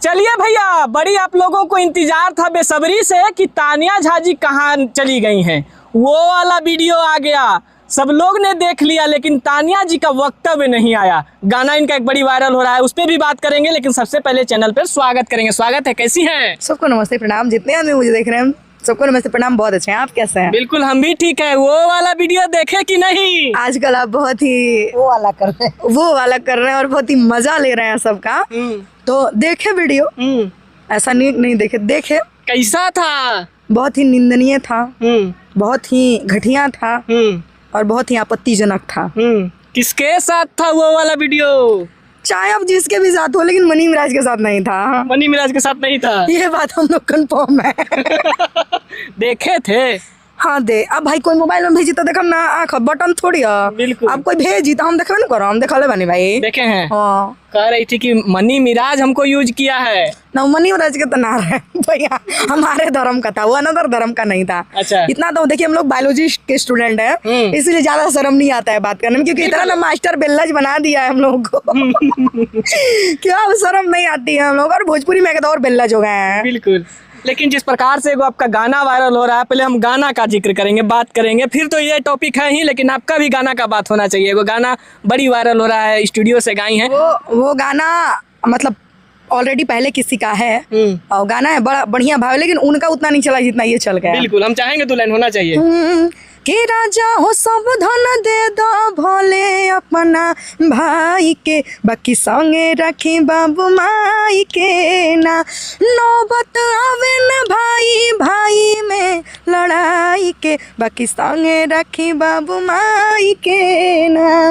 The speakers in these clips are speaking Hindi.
चलिए भैया, बड़ी आप लोगों को इंतजार था बेसब्री से कि तानिया झा जी कहाँ चली गई हैं। वो वाला वीडियो आ गया, सब लोग ने देख लिया, लेकिन तानिया जी का वक्तव्य नहीं आया। गाना इनका एक बड़ी वायरल हो रहा है, उस पर भी बात करेंगे, लेकिन सबसे पहले चैनल पर स्वागत करेंगे। स्वागत है, कैसी हैं? सबको नमस्ते प्रणाम। जितने आदमी मुझे देख रहे हैं सबको नमस्ते प्रणाम। बहुत अच्छे हैं, आप कैसे हैं? बिल्कुल, हम भी ठीक है। वो वाला वीडियो देखे कि नहीं? आजकल आप बहुत ही वो वाला कर रहे हैं और बहुत ही मजा ले रहे हैं सबका। तो देखे वीडियो? ऐसा नहीं देखे। कैसा था? बहुत ही निंदनीय था, बहुत ही घटिया था और बहुत ही आपत्तिजनक था। किसके साथ था वो वाला वीडियो? चाहे अब जिसके भी साथ हो, लेकिन मनी मिराज के साथ नहीं था। मनी मिराज के साथ नहीं था, ये बात हम लोग कंफर्म है। देखे थे? हाँ दे। अब भाई कोई मोबाइल में भेजी तो देखम ना, आँख बटन थोड़ी है। बिल्कुल। अब कोई भेजी तो हम देखबे ना करो, हम देखले बानी भाई। देखे हैं? हाँ। कह रही थी कि मनी मिराज हमको यूज किया है। ना मनी मिराज के तो ना रहे भैया, हमारे धर्म का था वो, अनदर धर्म का नहीं था। अच्छा। इतना तो देखिए, हम लोग बायोलॉजी के स्टूडेंट हैं, इसलिए ज्यादा शर्म नहीं आता है बात करने में, क्योंकि इतना ना मास्टर बेल्लज बना दिया है हम लोग को। क्या शर्म नहीं आती है हम लोग, और भोजपुरी में और बेल्लज हो गए हैं। बिल्कुल। लेकिन जिस प्रकार से वो आपका गाना वायरल हो रहा है, पहले हम गाना का जिक्र करेंगे, बात करेंगे, फिर तो ये टॉपिक है ही, लेकिन आपका भी गाना का बात होना चाहिए। वो गाना बड़ी वायरल हो रहा है, स्टूडियो से गाई हैं। वो गाना मतलब ऑलरेडी पहले किसी का है और गाना है बड़ा बढ़िया भाव, लेकिन उनका उतना नहीं चला जितना ये चल गया। बिल्कुल, हम चाहेंगे तो लाइन होना चाहिए कि राजा हो सब धन दे दो भोले अपना भाई के, बाकी संगे रखी बाबू माई के ना, नौबत आवे न भाई भाई में लड़ाई के, बाकी संगे रखी बाबू माई के ना,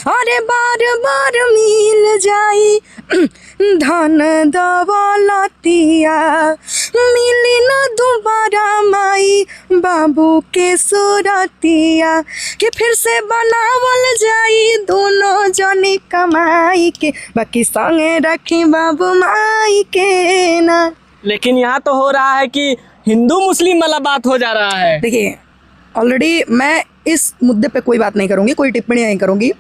अरे बार बार मिल जाई धन दौलतिया, मिली न दोबारा माई बाबू के सूरतिया, कि फिर से बनावल जाई दोनों जनी कमाई के, बाकी संगे रखी बाबू माई के ना। लेकिन यहाँ तो हो रहा है कि हिंदू मुस्लिम वाला बात हो जा रहा है। देखिए, ऑलरेडी मैं इस मुद्दे पे कोई बात नहीं करूंगी, कोई टिप्पणी नहीं करूंगी।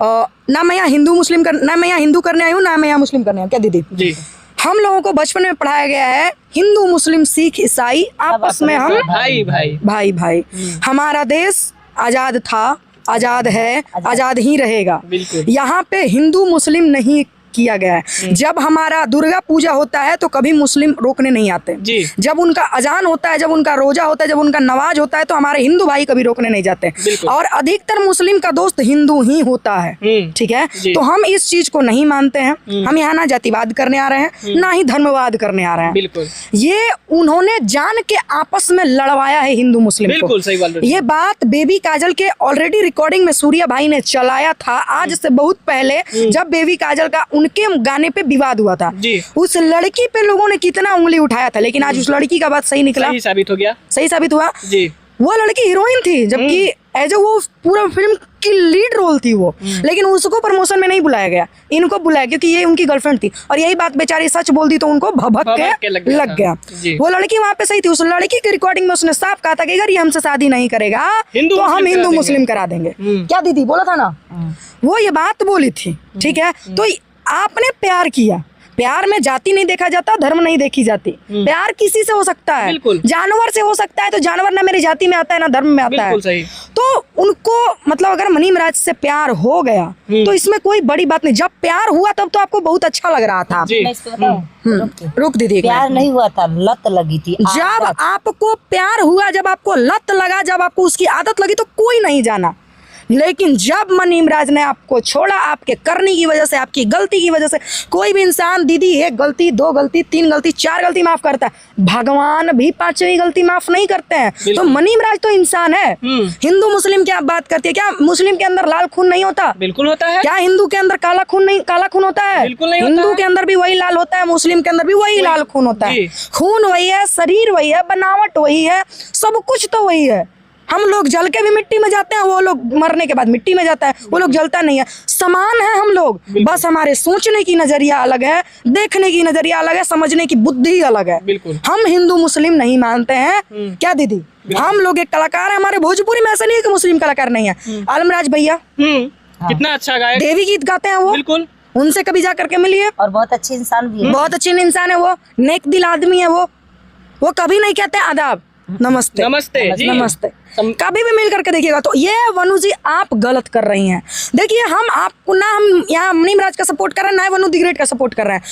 ना मैं यहाँ हिंदू मुस्लिम ना मैं यहाँ हिंदू करने आई हूँ, ना मैं यहाँ मुस्लिम करने आई हूँ। क्या दीदी जी, हम लोगों को बचपन में पढ़ाया गया है हिंदू मुस्लिम सिख ईसाई आपस में हम भाई भाई भाई भाई। हमारा देश आजाद था, आजाद है, आजाद ही रहेगा। यहाँ पे हिंदू मुस्लिम नहीं किया गया है। जब हमारा दुर्गा पूजा होता है तो कभी मुस्लिम रोकने नहीं आते जी। जब उनका अजान होता है, जब उनका रोजा होता है, जब उनका नमाज होता है, तो हमारे हिंदू भाई कभी रोकने नहीं जाते। और अधिकतर मुस्लिम का दोस्त हिंदू ही होता है, ठीक है। तो हम इस चीज को नहीं मानते हैं। हम यहाँ ना जातिवाद करने आ रहे हैं, ना ही धर्मवाद करने आ रहे हैं। बिल्कुल। ये उन्होंने जान के आपस में लड़वाया है हिंदू मुस्लिम को। बिल्कुल सही बात। ये बात बेबी काजल के ऑलरेडी रिकॉर्डिंग में सूर्या भाई ने चलाया था, आज से बहुत पहले, जब बेबी काजल का उनके गाने पे विवाद हुआ था। उस लड़की पे लोगों ने कितना उंगली उठाया था, लेकिन आज उस लड़की का बात सही निकला, सही साबित हो गया, सही साबित हुआ जी। वो लड़की हीरोइन थी, जबकि एज वो पूरा फिल्म की लीड रोल थी वो, लेकिन उसको प्रमोशन में नहीं बुलाया गया, इनको बुलाया क्योंकि ये उनकी गर्लफ्रेंड थी। और यही बात बेचारी सच बोल दी तो उनको भभक के लग गया। वो लड़की वहाँ पे सही थी। उस लड़की की रिकॉर्डिंग में उसने साफ कहा था कि अगर ये हमसे शादी नहीं करेगा तो हम हिंदू मुस्लिम करा देंगे। क्या दीदी बोला था ना, वो ये बात बोली थी, ठीक है। तो आपने प्यार किया, प्यार में जाति नहीं देखा जाता, धर्म नहीं देखी जाती। प्यार किसी से हो सकता है, जानवर से हो सकता है, तो जानवर ना मेरी जाति में आता है ना धर्म में आता है। सही। तो उनको मतलब अगर मनी मिराज से प्यार हो गया तो इसमें कोई बड़ी बात नहीं। जब प्यार हुआ तब तो आपको बहुत अच्छा लग रहा था। रुक दीदी, प्यार नहीं हुआ था, लत लगी थी। जब आपको प्यार हुआ, जब आपको लत लगा, जब आपको उसकी आदत लगी तो कोई नहीं जाना। लेकिन जब मनी मिराज ने आपको छोड़ा, आपके करने की वजह से, आपकी गलती की वजह से, कोई भी इंसान दीदी एक गलती, दो गलती, तीन गलती, चार गलती माफ करता है, भगवान भी पांचवी गलती माफ नहीं करते हैं। तो मनी मिराज तो इंसान है। हिंदू मुस्लिम की आप बात करती है, क्या मुस्लिम के अंदर लाल खून नहीं होता? बिल्कुल होता है। क्या हिंदू के अंदर काला खून नहीं, काला खून होता है? बिल्कुल नहीं। हिंदू के अंदर भी वही लाल होता है, मुस्लिम के अंदर भी वही लाल खून होता है। खून वही है, शरीर वही है, बनावट वही है, सब कुछ तो वही है। हम लोग जल के भी मिट्टी में जाते हैं, वो लोग मरने के बाद मिट्टी में जाता है, वो लोग जलता नहीं है। समान है हम लोग, बस हमारे सोचने की नजरिया अलग है, देखने की नजरिया अलग है, समझने की बुद्धि अलग है। हम हिंदू मुस्लिम नहीं मानते हैं। क्या दीदी, हम लोग एक कलाकार है, हमारे भोजपुरी में ऐसा नहीं है कि मुस्लिम कलाकार नहीं है। आलमराज भैया कितना अच्छा गायक, देवी गीत गाते हैं वो। बिल्कुल। उनसे कभी जा करके मिलिए। और बहुत अच्छे इंसान भी है। बहुत अच्छे इंसान है वो, नेक दिल आदमी है वो कभी नहीं कहते आदाब, नमस्ते नमस्ते जी। नमस्ते। कभी भी मिल करके देखिएगा। तो ये वनु जी आप गलत कर रही हैं। देखिए हम आपको ना, हम यहाँ मनीम राज का सपोर्ट कर रहे हैं, ना वनु दिग्रेट का सपोर्ट कर रहे हैं।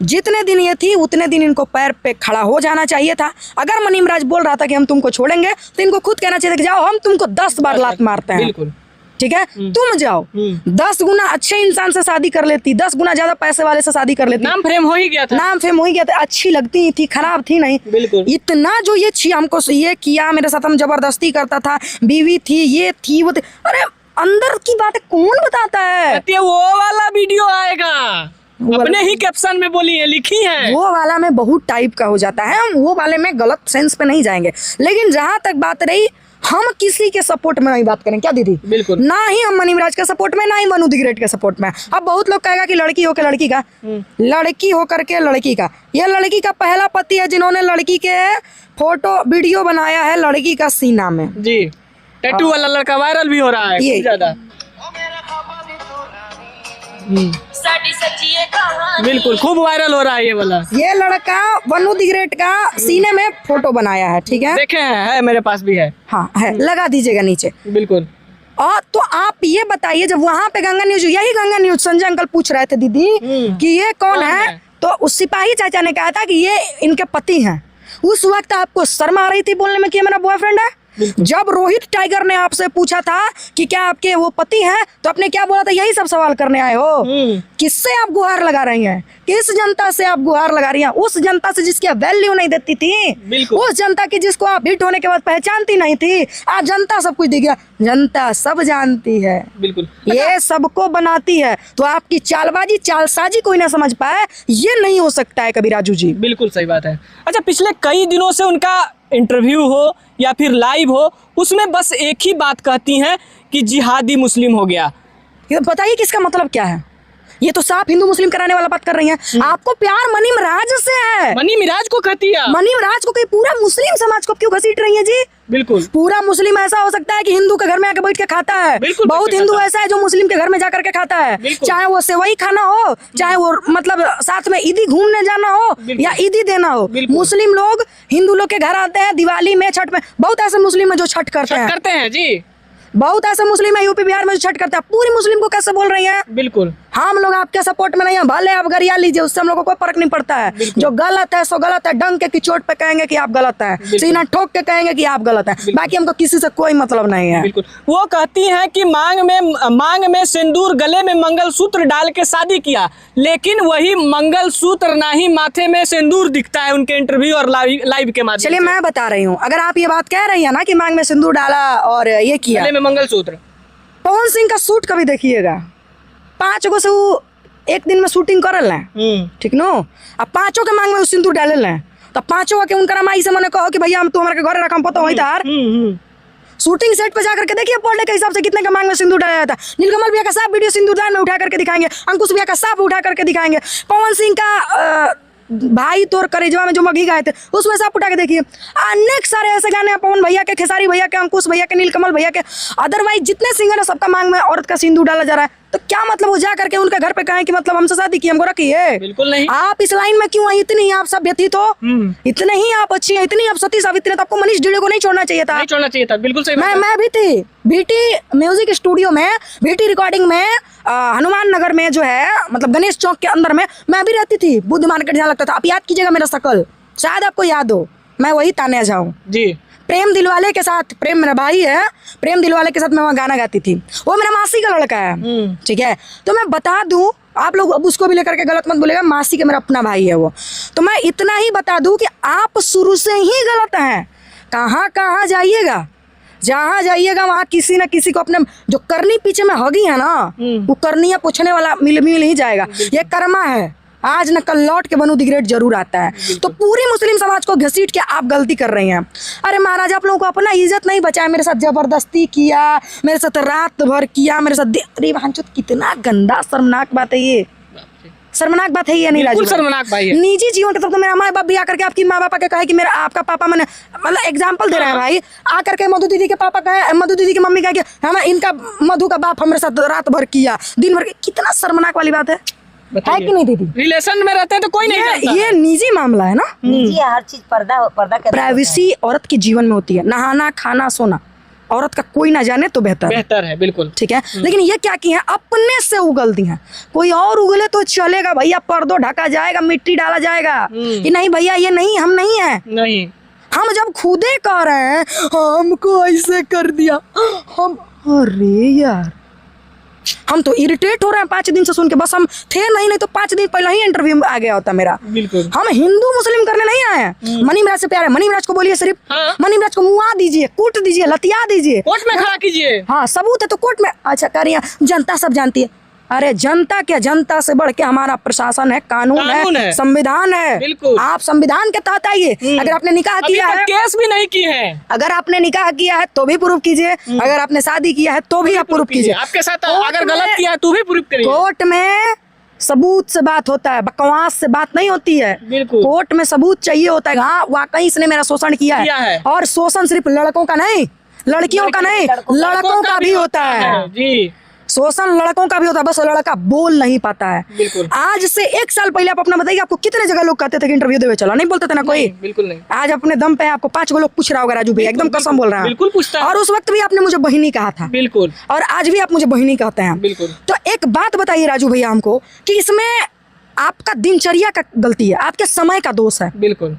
जितने दिन ये थी उतने दिन इनको पैर पे खड़ा हो जाना चाहिए था। अगर मनीम राज बोल रहा था कि हम तुमको छोड़ेंगे, तो इनको खुद कहना चाहिए था कि जाओ, हम तुमको 10 बार लात मारते हैं, बिल्कुल ठीक है, तुम जाओ। 10 गुना अच्छे इंसान से शादी कर लेती, 10 गुना ज्यादा पैसे वाले से शादी कर लेती, नाम फ्रेम हो ही गया था। नाम फेम हो ही गया था। अच्छी लगती थी, खराब थी नहीं। बिल्कुल। इतना जो ये हमको ये किया, मेरे साथ हम जबरदस्ती करता था, बीवी थी, ये थी, वो थी। अरे अंदर की बातें कौन बताता है? कहती है वो वाला वीडियो आएगा, अपने ही कैप्शन में बोली है, लिखी है। वो वाला में बहुत टाइप का हो जाता है, हम वो वाले में गलत सेंस पे नहीं जाएंगे। लेकिन जहां तक बात रही, हम किसी के सपोर्ट में नहीं बात करें, क्या दीदी? बिल्कुल। ना ही हम मनीम राज के सपोर्ट में, ना ही मनु दिग्रेट के सपोर्ट में। अब बहुत लोग कहेगा कि लड़की होकर लड़की का, लड़की होकर के लड़की का। यह लड़की का पहला पति है जिन्होंने लड़की के फोटो वीडियो बनाया है लड़की का सीना में। जी, टैटू वाला लड़का वायरल भी हो रहा है ये खूब ज्यादा। बिल्कुल खूब वायरल हो रहा है ये वाला। ये लड़का वनु दिग्रेट का सीने में फोटो बनाया है, ठीक है, देखे हैं, है मेरे पास भी है। हाँ है, लगा दीजिएगा नीचे। बिल्कुल। और तो आप ये बताइए, जब वहां पे गंगा न्यूज, यही गंगा न्यूज संजय अंकल पूछ रहे थे दीदी कि ये कौन है, तो उस सिपाही चाचा ने कहा था कि ये इनके पति हैं। उस वक्त आपको शर्म आ रही थी बोलने में कि ये मेरा बॉयफ्रेंड है? जब रोहित टाइगर ने आपसे पूछा था कि क्या आपके वो पति हैं, तो आपने क्या बोला था? यही सब सवाल करने आए हो। किससे आप गुहार लगा रही हैं? किस जनता से आप गुहार लगा रही हैं? उस जनता से जिसकी वैल्यू नहीं देती थी, उस जनता की जिसको आप हिट होने के बाद पहचानती नहीं थी। आज जनता सब कुछ दिख गया, जनता सब जानती है। बिल्कुल। ये सबको बनाती है, तो आपकी चालबाजी चालसाजी कोई ना समझ पाए, ये नहीं हो सकता है कभी राजू जी। बिल्कुल सही बात है। अच्छा, पिछले कई दिनों से उनका इंटरव्यू हो या फिर लाइव हो, उसमें बस एक ही बात कहती हैं कि जिहादी मुस्लिम हो गया। ये बताइए किसका मतलब क्या है? ये तो साफ हिंदू मुस्लिम कराने वाला बात कर रही हैं। आपको प्यार मनीम राज से है। मनी मिराज को कहती है। मनीम राज को कहीं पूरा मुस्लिम समाज को क्यों घसीट रही है जी? बिल्कुल। पूरा मुस्लिम ऐसा हो सकता है कि हिंदू के घर में आके बैठ के खाता है। बिल्कुल, बहुत हिंदू ऐसा है जो मुस्लिम के घर में जाकर के खाता है, चाहे वो सेवई खाना हो, चाहे वो मतलब साथ में ईदी घूमने जाना हो या ईदी देना हो। मुस्लिम लोग हिंदू लोग के घर आते हैं दिवाली में, छठ में। बहुत ऐसे मुस्लिम है जो छठ करते हैं जी। बहुत ऐसे मुस्लिम है यूपी बिहार में जो छठ करते हैं। पूरी मुस्लिम को कैसे बोल रही हैं? बिल्कुल। हम लोग आपके सपोर्ट में नहीं है, भले आप गरिया लीजिए, उससे हम लोग को कोई फर्क नहीं पड़ता है। जो गलत है सो गलत है, डंक के चोट पे कहेंगे कि आप गलत है, सीना ठोक के कहेंगे कि आप गलत है। बाकी हमको किसी से कोई मतलब नहीं है। बिल्कुल। वो कहती हैं कि मांग में सिंदूर, गले में मंगलसूत्र डाल के शादी किया, लेकिन वही मंगलसूत्र ना ही माथे में सिंदूर दिखता है उनके इंटरव्यू और लाइव के माध्यम से। चलिए मैं बता रही हूँ, अगर आप ये बात कह रही है ना कि मांग में सिंदूर डाला और ये किया, गले में मंगलसूत्र, पवन सिंह का शूट कभी देखिएगा, 5 गो से वो एक दिन में शूटिंग कर लें, ठीक नो, अब 5 के मांग में सिंदूर डाले लें, तो 5 के उनका माई से मैंने कहो कि भैया हम तो हमारे घर रखम पता वही था। शूटिंग सेट पे जाकर के देखिए पर डे के हिसाब से कितने का मांग में सिंदूर डाला जाता है। नीलकमल भैया का साफ वीडियो सिंदूरदान में उठा करके दिखाएंगे, अंकुश भैया का साफ उठा करके दिखाएंगे, पवन सिंह का भाई तोर करेजवा में जो मघी गाए थे उसमें साफ उठा के देखिए। अनेक सारे ऐसे गाने हैं पवन भैया के, खेसारी भैया के, अंकुश भैया के, नीलकमल भैया के, अदरवाइज जितने सिंगर है सबका मांग में औरत का सिंदूर डाला जा रहा है। तो क्या मतलब वो जा करके उनके घर पे कहें कि मतलब हमसे शादी की, हमको रखी है? बिल्कुल नहीं। आप इस लाइन में क्यों आई? इतनी ही आप सभ्य थी तो, इतने ही आप अच्छी हैं, इतनी आप सती सावित्री, तो आपको मनीष ढिल्लो को नहीं छोड़ना चाहिए था। नहीं छोड़ना चाहिए था। बिल्कुल सही। मैं भी थी बीटी म्यूजिक स्टूडियो में, बीटी रिकॉर्डिंग में, हनुमान नगर में जो है मतलब गणेश चौक के अंदर में मैं भी रहती थी। बुद्ध मार्केट जहाँ लगता था, आप याद कीजिएगा मेरा शकल, शायद आपको याद हो, मैं वही तान्या जाऊँ जी। प्रेम दिलवाले के साथ, प्रेम मेरा भाई है, प्रेम दिलवाले के साथ मैं वहाँ गाना गाती थी। वो मेरा मासी का लड़का है, ठीक है। तो मैं बता दूं, आप लोग अब उसको भी लेकर के गलत मत बोलेगा, मासी का मेरा अपना भाई है वो। तो मैं इतना ही बता दूं कि आप शुरू से ही गलत हैं। कहाँ जाइएगा, जहाँ जाइएगा वहाँ किसी न किसी को अपने जो करनी पीछे में हगी है ना, वो करनिया पूछने वाला मिल ही जाएगा। ये कर्मा है, आज न कल लौट के वनु दिग्रेट जरूर आता है। तो पूरी मुस्लिम समाज को घसीट के आप गलती कर रही हैं। अरे महाराज, आप लोगों को अपना इज्जत नहीं बचाया, मेरे साथ जबरदस्ती किया, मेरे साथ रात भर किया, मेरे साथ अरे भांचो, कितना गंदा शर्मनाक बात है ये। शर्मनाक बात है ये नहीं राजू? शर्मनाक भाई है। निजी जीवन के तरफ तो मेरा माँ बाप भी आकर के आपकी माँ बापा के कहे कि मेरा आपका पापा, मैंने मतलब एग्जांपल दे रहा है भाई, आकर के मधु दीदी के पापा कहे, मधु दीदी की मम्मी कहे कि हमें इनका मधु का बाप हमारे साथ रात भर किया, दिन भर, कितना शर्मनाक वाली बात है। है कि नहीं दीदी? रिलेशन में रहते हैं तो कोई नहीं जानता ये निजी मामला है ना, निजी है, हर चीज पर्दा पर्दा के अंदर प्राइवेसी औरत के जीवन में होती है। नहाना खाना सोना औरत का कोई ना जाने तो बेहतर है, बेहतर है बिल्कुल। ठीक है। लेकिन ये क्या की है, अपने से उगल दी है। कोई और उगले तो चलेगा भैया, पर्दो ढका जाएगा, मिट्टी डाला जाएगा, कि नहीं भैया ये नहीं, हम नहीं है। नहीं, हम जब खुदे कह रहे हैं हमको ऐसे कर दिया, हम अरे यार हम तो इरिटेट हो रहे हैं 5 दिन से सुन के। बस हम थे नहीं तो 5 दिन पहले ही इंटरव्यू में आ गया होता मेरा। बिल्कुल। हम हिंदू मुस्लिम करने नहीं आए हैं। मनी मिराज से प्यार है, मनी मिराज को बोलिए सिर्फ, हाँ। मनी मिराज को मुआ दीजिए, कूट दीजिए, लतिया दीजिए, कोर्ट में खड़ा कीजिए। हाँ सबूत है तो कोर्ट में। अच्छा करिए, जनता सब जानती है। अरे जनता क्या, जनता से बढ़ के हमारा प्रशासन है, कानून है, संविधान है। बिल्कुल। आप संविधान के तहत आइए। अगर आपने निकाह किया है, केस भी नहीं किए हैं। अगर आपने निकाह किया है तो भी प्रूफ कीजिए, अगर आपने शादी किया है तो भी आप प्रूफ कीजिए। आपके साथ अगर गलत किया है तो भी प्रूफ करिए। कोर्ट में सबूत से बात होता है, बकवास से बात नहीं होती है। बिल्कुल। कोर्ट में सबूत चाहिए होता है, हाँ वाकई इसने मेरा शोषण किया है। और शोषण सिर्फ लड़कों का नहीं, लड़कियों का नहीं, लड़कों का भी होता है जी। शोषण लड़कों का भी होता है, बस लड़का बोल नहीं पाता है। बिल्कुल। आज से 1 साल पहले आप अपना बताइए, आपको कितने जगह लोग कहते थे कि इंटरव्यू देवे चलो, नहीं बोलते थे ना कोई? बिल्कुल नहीं। आज अपने दम पे आपको 5 लोग पूछ रहा होगा, राजू भैया एकदम कसम बोल रहा है, बिल्कुल पूछता है। और उस वक्त भी आपने मुझे बहिनी कहा था। बिल्कुल। और आज भी आप मुझे बहिनी कहते हैं। बिल्कुल। तो एक बात बताइए राजू भैया हमको, कि इसमें आपका दिनचर्या का गलती है, आपके समय का दोष है, बिल्कुल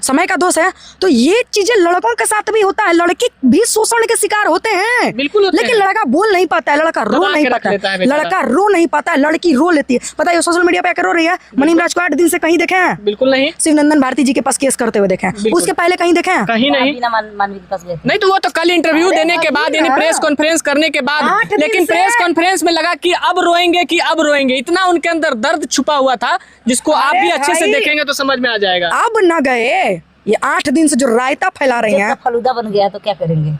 समय का दोष है। तो ये चीजें लड़कों के साथ भी होता है, लड़के भी शोषण के शिकार होते हैं। बिल्कुल होते लेकिन हैं। लड़का बोल नहीं पाता है, लड़का रो नहीं पाता है, लड़का रो नहीं पाता है, लड़की रो लेती है। पता है सोशल मीडिया पे आकर रो रही है। मनी मिराज को 8 दिन से कहीं देखे हैं? बिल्कुल नहीं। शिवनंदन भारती जी के पास केस करते हुए देखे हैं, उसके पहले कहीं देखे हैं? कहीं नहीं। बिना मानवी के पास गए थे। नहीं तो वो तो कल इंटरव्यू देने के बाद, यानी प्रेस कॉन्फ्रेंस करने के बाद, 8 दिन लेकिन से। प्रेस कॉन्फ्रेंस में लगा कि अब रोएंगे, कि अब रोएंगे। इतना उनके अंदर दर्द छुपा हुआ था, जिसको आप भी अच्छे से भाई। देखेंगे तो समझ में आ जाएगा। अब न गए, ये 8 दिन से जो रायता फैला रही हैं, जब फलूदा बन गया तो क्या करेंगे?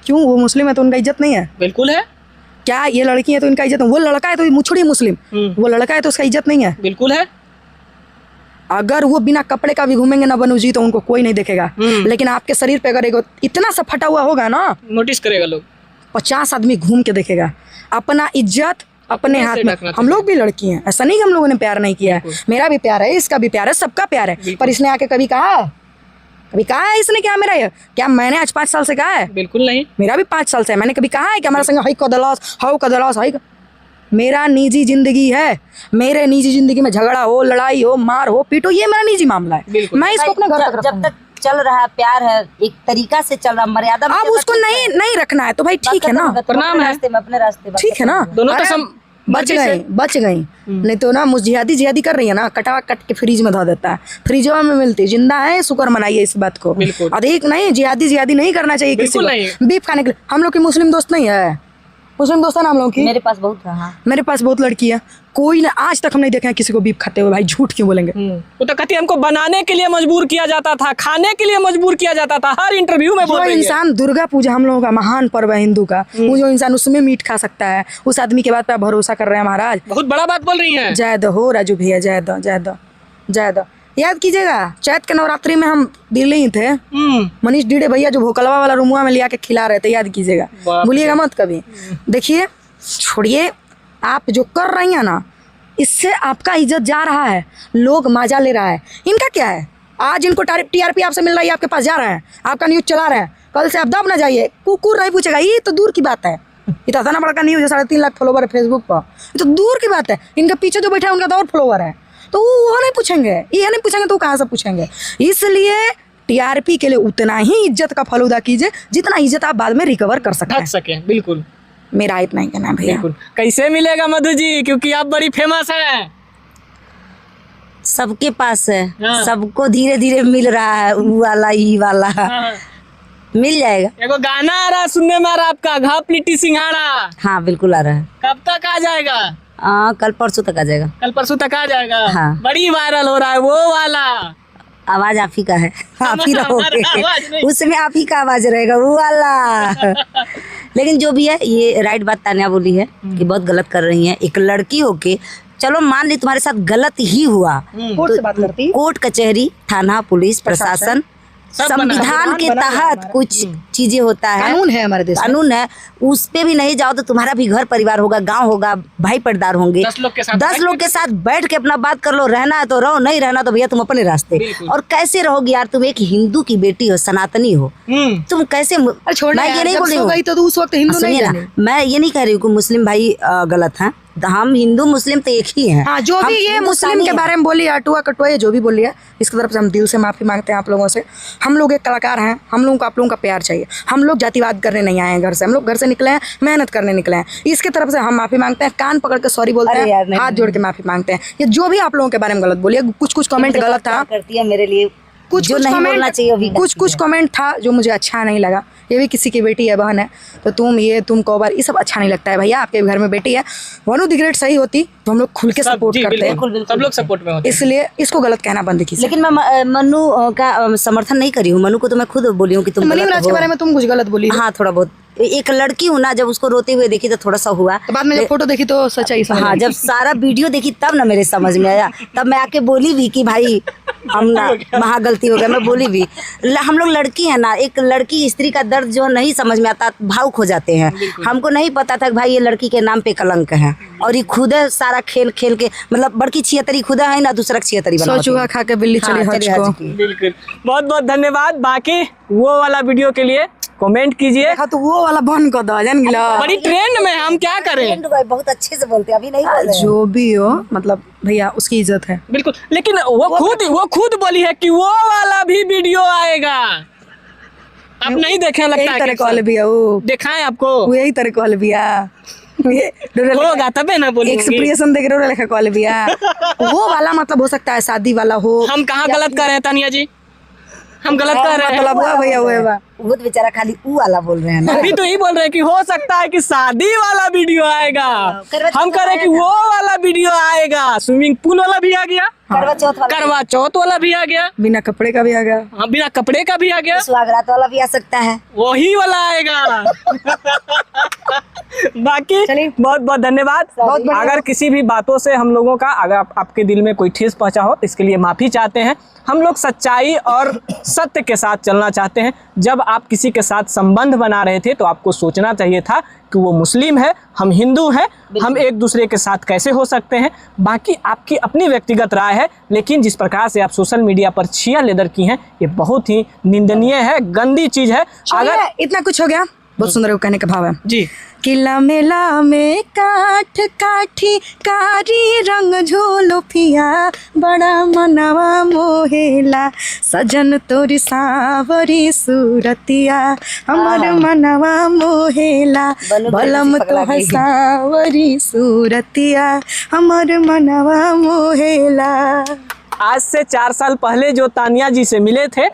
क्यों? वो मुस्लिम है तो उनका इज्जत नहीं है बिल्कुल है। क्या? ये लड़की है तो इनका इज्जत, वो लड़का है तो मुछड़ी मुस्लिम, वो लड़का है तो उसका इज्जत नहीं है। बिल्कुल है। अगर वो बिना कपड़े का भी घूमेंगे ना बनू जी, तो उनको कोई नहीं देखेगा। लेकिन आपके शरीर पे अगर एगो इतना सा फटा हुआ होगा ना, नोटिस करेगा लोग। 50 आदमी घूम के देखेगा। अपना इज्जत अपने हाथ में। हम लोग भी लड़की हैं, ऐसा नहीं कि हम लोगों ने प्यार नहीं किया है। मेरा भी प्यार है, इसका भी प्यार है, सबका प्यार है। पर इसने आके कभी कहा इसने क्या मेरा, क्या मैंने आज 5 साल से कहा है? बिल्कुल नहीं। मेरा भी 5 साल से है। मैंने कभी कहा है कि हमारा संग हाई कदलास हाउ कदलास हाई? मेरा निजी जिंदगी है, मेरे निजी जिंदगी में झगड़ा हो, लड़ाई हो, मार हो, पीटो, ये मेरा निजी मामला है। मैं इसको अपने घर तक रखता जब हूँ। तक चल रहा है, प्यार है, एक तरीका से चल रहा, मर्यादा में अब चलना उसको ठीक नहीं है। नहीं रखना है तो भाई ठीक है ना, तुम प्रणाम अपने है। रास्ते में, अपने रास्ते ठीक है ना। दोनों तो अरे, बच गई नहीं तो ना मुझ जिहादी कर रही है ना, कटा कट के फ्रिज में धो देता है। फ्रिजवा में मिलती जिंदा है, शुक्र मनाइए इस बात को। बिल्कुल। अधिक नहीं, जिहादी नहीं करना चाहिए किसी बिल्कुल को। नहीं। बीफ खाने के लिए हम लोग की मुस्लिम दोस्त नहीं है, मुस्लिम दोस्त है ना हम लोग की। मेरे पास बहुत था। हाँ। मेरे पास बहुत लड़की है, कोई ना आज तक हम नहीं देखे हैं किसी को बीफ खाते हुए। भाई झूठ क्यों बोलेंगे? वो तो कहती है हमको बनाने के लिए मजबूर किया जाता था, खाने के लिए मजबूर किया जाता था, हर इंटरव्यू में बोल जो रही है। इंसान, दुर्गा पूजा हम लोगों का महान पर्व है हिंदू का, वो जो इंसान उसमें मीट खा सकता है, उस आदमी के बात पे आप भरोसा कर रहे हैं महाराज? बहुत बड़ा बात बोल रही हैं। जय दो हो राजू भैया, जय दो जय दो जय दो। याद कीजिएगा चैत के नवरात्रि में हम दिल्ली ही थे, मनीष डीडे भैया जो भोकलवा वाला रुमुआ में लिया के खिला रहे थे, याद कीजिएगा, भूलिएगा मत कभी। देखिए छोड़िए, आप जो कर रही हैं ना, इससे आपका इज्जत जा रहा है, लोग मजा ले रहा है। इनका क्या है? आज इनको टीआरपी आपसे मिल रही है, आपके पास जा रहे हैं, आपका न्यूज चला रहे हैं, कल से आप दब ना जाइए, कुकुर नहीं पूछेगा। ये तो दूर की बात है, इतना था ना बड़ा न्यूज है, 3.5 लाख फॉलोवर है फेसबुक पर, ये तो दूर की बात है। इनके पीछे जो बैठा है उनका तो और फॉलोवर है, तो वो नहीं पूछेंगे, ये नहीं पूछेंगे तो कहाँ से पूछेंगे? इसलिए टीआरपी के लिए उतना ही इज्जत का फलूदा कीजिए जितना इज्जत आप बाद में रिकवर कर सकते हैं। बिल्कुल, मेरा इतना ही कहना है भैया। बिल्कुल। कैसे मिलेगा मधु जी, क्योंकि आप बड़ी फेमस है, सबके पास है। हाँ। सबको धीरे धीरे मिल रहा है, वो वाला ये वाला। हाँ। मिल जाएगा। एगो गाना आ रहा सुनने में आ रहा आपका, घाप लिट्टी सिंघाड़ा, हाँ बिल्कुल आ रहा है। कब तक आ जाएगा? कल परसों तक आ जाएगा। कल परसों तक आ जाएगा। हाँ। बड़ी वायरल हो रहा है वो वाला। आवाज आप ही का है, आप ही हमारा आवाज रहोगे नहीं। उसमें, आप ही का आवाज रहेगा वो वाला। लेकिन जो भी है, ये राइट बात तान्या बोली है कि बहुत गलत कर रही है। एक लड़की होके, चलो मान ली तुम्हारे साथ गलत ही हुआ, कोर्ट से बात करती, कोर्ट कचहरी थाना पुलिस प्रशासन संविधान के तहत कुछ चीजें होता है, कानून है हमारे देश में। कानून है, उस पे भी नहीं जाओ तो तुम्हारा भी घर परिवार होगा, गांव होगा, भाई पर्दार होंगे, 10 लोग के साथ बैठ के अपना बात कर लो। रहना है तो रहो, नहीं रहना तो भैया तुम अपने रास्ते। और कैसे रहोगी यार, तुम एक हिंदू की बेटी हो, सनातनी हो, तुम कैसे? मैं ये नहीं बोल रही हूँ, तो उस वक्त हिंदू नहीं सुनिए ना, मैं ये नहीं कह रही हूँ कि मुस्लिम भाई गलत हैं, हम हिंदू मुस्लिम तो एक ही हैं। हाँ, जो भी ये मुस्लिम के बारे में बोली, अटुआ कटुआ ये जो भी बोली है, इसकी तरफ से हम दिल से माफी मांगते हैं आप लोगों से। हम लोग एक कलाकार हैं, हम लोगों को आप लोगों का प्यार चाहिए। हम लोग जातिवाद करने नहीं आए हैं घर से, हम लोग घर से निकले हैं, मेहनत करने निकले हैं। इसकी तरफ से हम माफी मांगते हैं, कान पकड़ के सॉरी बोलते अरे यार, हैं, नहीं, हाथ जोड़ के माफी मांगते हैं। ये जो भी आप लोगों के बारे में गलत बोली है, कुछ कमेंट गलत था, करती है मेरे लिए, कुछ जो नहीं बोलना चाहिए अभी कुछ कमेंट था जो मुझे अच्छा नहीं लगा। ये भी किसी की बेटी है, बहन है, तो तुम कौबार, ये सब अच्छा नहीं लगता है भैया। आपके घर में बेटी है, वनु दी ग्रेट सही होती तो हम लोग खुल के सपोर्ट करते हैं, सब लोग सपोर्ट में होते हैं। इसलिए इसको गलत कहना बंद कीजिए। लेकिन मैं मनु का समर्थन नहीं करी हूँ। मनु को तो मैं खुद बोली हूँ कि तुम मनी गलत राज के हो। बारे में तुम कुछ गलत बोली। हाँ, थोड़ा बहुत। एक लड़की हूँ ना, जब उसको रोते हुए देखी तो थोड़ा सा हुआ, तो बाद में जब फोटो देखी तो सच्चाई समझ हाँ, आई। जब सारा वीडियो देखी तब ना मेरे समझ में आया। तब मैं आके बोली भी कि भाई हम ना महा गलती हो गया, मैं बोली भी। हम लोग लड़की है ना, एक लड़की स्त्री का दर्द जो नहीं समझ में आता, भावुक हो जाते हैं। हमको नहीं पता था कि भाई ये लड़की के नाम पे कलंक है, और ये खुद सारा खेल खेल के, मतलब बड़की छियतरी खुदा है ना, दूसरा छियतरी बना चूहा खा के बिल्ली चली हज को। बिल्कुल, बहुत बहुत धन्यवाद। बाकी वो वाला वीडियो के लिए कमेंट कीजिए। हाँ, तो वो वाला बंद कर दो, जान गिला। बड़ी ट्रेंड में, हम क्या करें। बहुत अच्छे से बोलते हैं, अभी नहीं बोल रहे हैं। जो भी हो, मतलब भैया उसकी इज्जत है। बिल्कुल, लेकिन वो खुद बोली है कि वो वाला भी वीडियो आएगा। आप नहीं देखे लगता यही है तरह कि कॉल भैया, वो दिखाएं आपको, वो यही तरह कॉल भैया, होगा तबे ना बोलेंगे। एक्सप्रेशन देख रहे हो लिखा कॉल भैया। वो वाला मतलब हो सकता है शादी वाला हो। हम कहाँ गलत कर रहे हैं तानिया जी, हम गलत कर रहे हैं। मतलब हुआ भैया, हुआ वो तो बेचारा खाली ऊ वाला बोल रहे हैं ना। अभी तो यही बोल रहे हैं कि हो सकता है कि शादी वाला वीडियो आएगा, हम कह रहे हैं कि वो वाला वीडियो आएगा। स्विमिंग पूल वाला भी आ गया, करवा चौथ वाला भी आ गया, बिना कपड़े का भी आ गया, हाँ, बिना कपड़े का भी आ गया, सुहागरात वाला भी आ सकता है, वही वाला आएगा। बाकी बहुत बहुत धन्यवाद। अगर किसी भी बातों से हम लोगों का, अगर आपके दिल में कोई ठेस पहुंचा हो, इसके लिए माफी चाहते हैं। हम लोग सच्चाई और सत्य के साथ चलना चाहते हैं। जब आप किसी के साथ संबंध बना रहे थे तो आपको सोचना चाहिए था कि वो मुस्लिम है, हम हिंदू हैं, हम एक दूसरे के साथ कैसे हो सकते हैं। बाकी आपकी अपनी व्यक्तिगत राय है, लेकिन जिस प्रकार से आप सोशल मीडिया पर छिया लेदर की हैं, ये बहुत ही निंदनीय है, गंदी चीज है। अगर इतना कुछ हो गया, बहुत सुंदर कहने का भाव है जी। किला मेला में काठ काठी कारी रंग झोलो पिया, बड़ा मनवा मोहेला सजन तोरी सावरी सूरतिया, हमर मनवा मोहेला बलम तो है सावरी सूरतिया, हमर मनवा मोहेला। आज से 4 साल पहले जो तानिया जी से मिले थे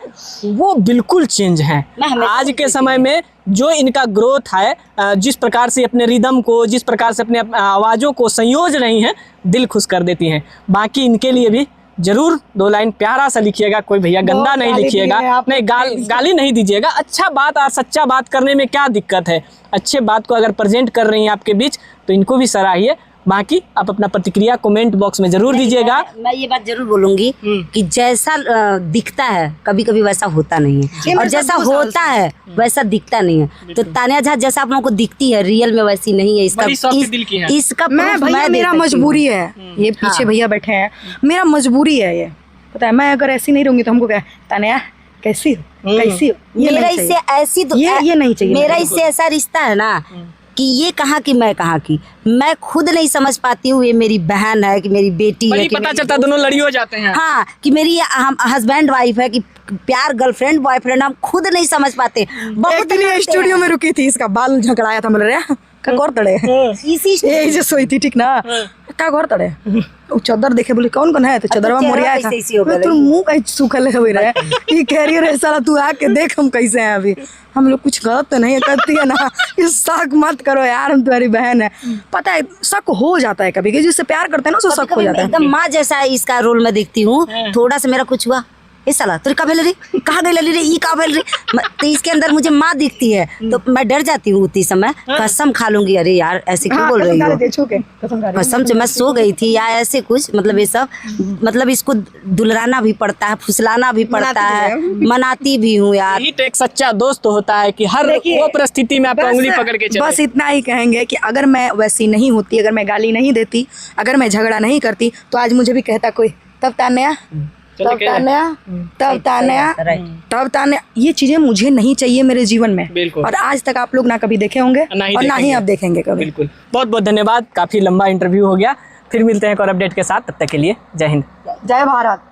वो बिल्कुल चेंज हैं। आज के समय में जो इनका ग्रोथ है, जिस प्रकार से अपने रिदम को, जिस प्रकार से अपने आवाज़ों को संयोज रही हैं, दिल खुश कर देती हैं। बाकी इनके लिए भी जरूर 2 लाइन प्यारा सा लिखिएगा, कोई भैया गंदा नहीं लिखिएगा, नहीं गाली नहीं दीजिएगा। अच्छा बात और सच्चा बात करने में क्या दिक्कत है। अच्छे बात को अगर प्रेजेंट कर रही हैं आपके बीच तो इनको भी सराहिए। बाकी आप अपना प्रतिक्रिया कमेंट बॉक्स में जरूर दीजिएगा। मैं ये बात जरूर बोलूंगी कि जैसा दिखता है कभी कभी वैसा होता नहीं है, और जैसा होता है वैसा दिखता नहीं है। तो तानिया झा जैसा आप लोगों को दिखती है, रियल में वैसी नहीं है। इसका मैं भैया मेरा मजबूरी है, ये पीछे भैया बैठे हैं, मेरा मजबूरी है ये, पता है। मैं अगर ऐसी नहीं रहूंगी तो हमको क्या, तानिया कैसी हो, कैसी हो, मेरा इससे ऐसी ये नहीं चाहिए। मेरा इससे ऐसा रिश्ता है ना कि ये कहाँ की मैं कहाँ की, मैं खुद नहीं समझ पाती हूँ। ये मेरी बहन है कि मेरी बेटी है, कि पता चलता दोनों लड़ी हो जाते हैं। हाँ, कि मेरी हस्बैंड वाइफ है, कि प्यार गर्लफ्रेंड बॉयफ्रेंड, हम खुद नहीं समझ पाते। एक दिन ये स्टूडियो में रुकी थी, इसका बाल झकड़ाया था, बोल रहे का गौर तड़े ये जो सोई थी, ठीक ना, का गौर तड़े वो चादर देखे, बोले कौन कौन है, तो चादरवा मोरिया था, तू मुंह कहीं सूखल हो रहा है। ये कैरियर है साला, तू आके देख हम कैसे हैं अभी। हम लोग कुछ गलत तो नहीं करती है ना, इस शक मत करो यार, हम तुम्हारी बहन है। पता है शक हो जाता है कभी, जिससे प्यार करते हैं ना उससे शक हो जाता है। एकदम माँ जैसा इसका रोल मैं देखती हूँ। थोड़ा सा मेरा कुछ हुआ ए साला तुझे कहाँ भेल रे, कहाँ गई रे, ई कहाँ भेल रे। तो इसके अंदर मुझे माँ दिखती है तो मैं डर जाती हूँ उसी समय, कसम खा लूंगी अरे यार ऐसे क्यों बोल रही हो, कसम से मैं सो गई थी या ऐसे कुछ, मतलब ये सब, मतलब इसको दुलराना भी पड़ता है, फुसलाना भी पड़ता है, मनाती भी हूँ यार। यही तो एक सच्चा दोस्त होता है कि हर वो परिस्थिति में आपको उंगली पकड़ के चले। बस इतना ही कहेंगे कि अगर मैं वैसी नहीं होती, अगर मैं गाली नहीं देती, अगर मैं झगड़ा नहीं करती तो आज मुझे भी कहता कोई तब तान्या, तब तान्या, तब तान्या, तब तान्या। ये चीजें मुझे नहीं चाहिए मेरे जीवन में, बिल्कुल। और आज तक आप लोग ना कभी देखे होंगे और ना ही आप देखेंगे कभी। बिल्कुल। बहुत बहुत धन्यवाद, काफी लंबा इंटरव्यू हो गया। फिर मिलते हैं एक और अपडेट के साथ, तब तक के लिए जय हिंद, जय भारत।